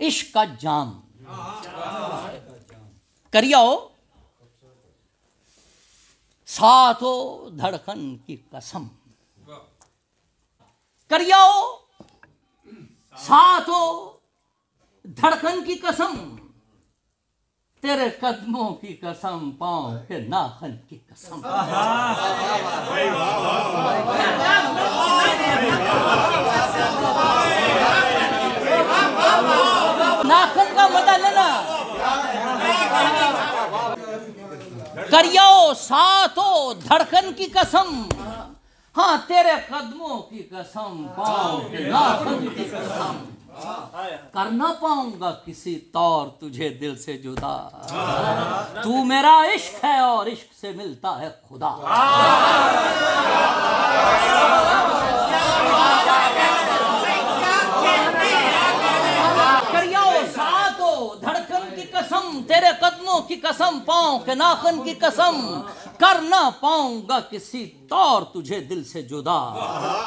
इश्क का जाम करियो साथो धड़कन की कसम, करियो साथो धड़कन की कसम, तेरे कदमों की कसम, पांव के नाखन की कसम। नाखन का मजा लेना। करियो साथो धड़कन की कसम, हाँ तेरे कदमों की कसम, पांव के नाखन की कसम। कर ना पाऊंगा किसी तौर तुझे दिल से जुदा, तू मेरा इश्क है और इश्क से मिलता है खुदा। करियो साथो धड़कन की कसम, तेरे कदमों की कसम, पांव के नाखन की कसम। कर ना पाऊंगा किसी तौर तुझे दिल से जुदा,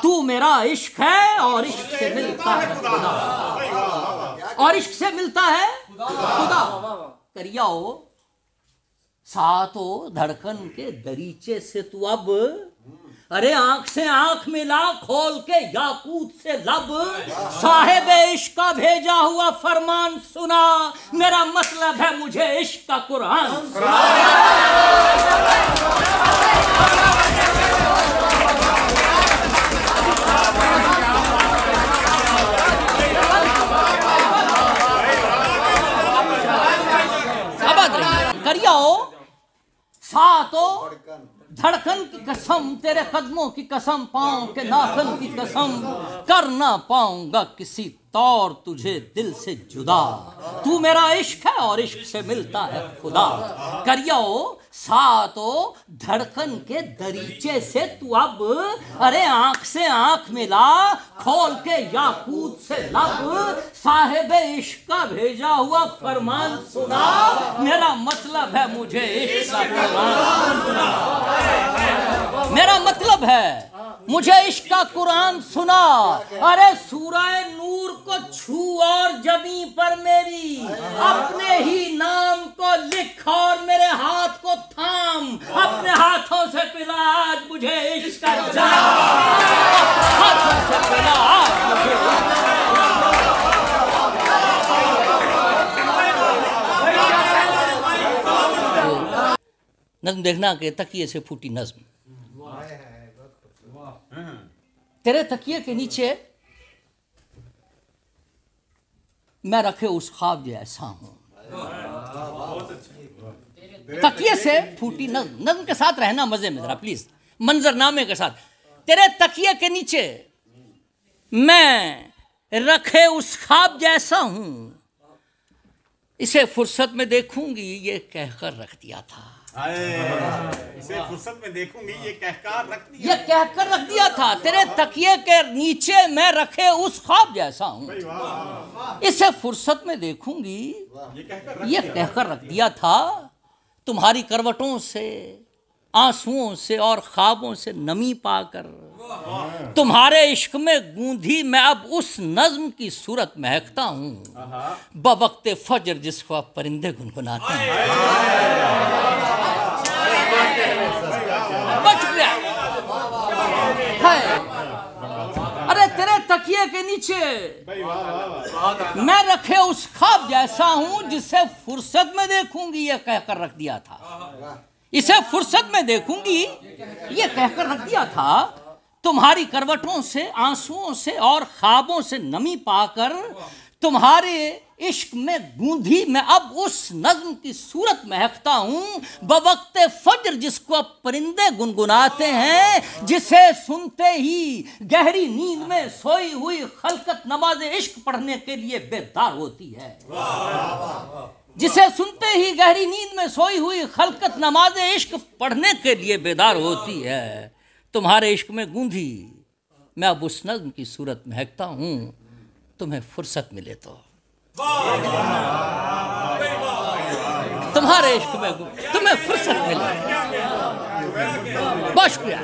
तू मेरा इश्क है और इश्क से मिलता है खुदा, और इश्क से मिलता है खुदा। करियो साथो धड़कन के दरीचे से तू अब, अरे आंख से आंख मिला खोल के याकूत से लब, साहिब इश्क का भेजा हुआ फरमान सुना, मेरा मतलब है मुझे इश्क का कुरान। करियो साथो धड़कन की कसम, तेरे कदमों की कसम, पांव के नाखन की कसम। कर ना पाऊंगा किसी तौर तुझे दिल से जुदा, तू मेरा इश्क है और इश्क से मिलता है खुदा। करियो साथो धड़कन के दरीचे से तू अब, अरे आंख से आंख मिला खोल के याकूत से लब, साहिब इश्क का भेजा हुआ फरमान सुना, मेरा मतलब है मुझे इश्क का कुरान सुना। मेरा मतलब है मुझे इश्क का कुरान सुना। अरे सूरह नूर को छू और जमी पर मेरी, अपने ही नाम को लिख और मेरे हाथ को थाम, अपने हाथों से पिला आज मुझे इश्क का जाम, हाथों से पिला आज मुझे। नज्म देखना कि तकिए से फूटी नज्म, तेरे तकिए के नीचे मैं रखे उस ख्वाब जैसा हूं। तकिए से फूटी नज्म, नज्म के साथ रहना मजे में जरा प्लीज, मंजरनामे के साथ। तेरे तकिए के नीचे मैं रखे उस ख्वाब जैसा हूं, इसे फुर्सत में देखूंगी ये कहकर रख दिया था। इसे फुर्सत में देखूंगी ये कहकर रख दिया था। तेरे तकिए के नीचे मैं रखे उस ख्वाब जैसा हूं, इसे फुर्सत में देखूंगी ये कहकर रख दिया था। तुम्हारी करवटों से आंसुओं से और ख्वाबों से नमी पाकर, तुम्हारे इश्क में गूंधी मैं अब उस नज्म की सूरत महकता हूं, बवक्ते फजर जिसको अब परिंदे गुनगुनाते हैं। बच गया है। अरे तेरे तकिए के नीचे मैं रखे उस ख्वाब जैसा हूं, जिसे फुर्सत में देखूंगी ये कहकर रख दिया था, इसे फुर्सत में देखूंगी ये कहकर रख दिया था। तुम्हारी करवटों से आंसुओं से और ख्वाबों से नमी पाकर, तुम्हारे इश्क में गूंधी मैं अब उस नज्म की सूरत महकता हूं, बवक्ते फजर जिसको अब परिंदे गुनगुनाते हैं, जिसे सुनते ही गहरी नींद में सोई हुई खलकत नमाज इश्क पढ़ने के लिए बेदार होती है। जिसे सुनते ही गहरी नींद में सोई हुई खलकत नमाज इश्क पढ़ने के लिए बेदार होती है। तुम्हारे इश्क में गूंधी मैं अब उस नज्म की सूरत महकता हूं, तुम्हें फुर्सत मिले तो। तुम्हारे इश्क में तुम्हें फुर्सत मिले। बहुत शुक्रिया।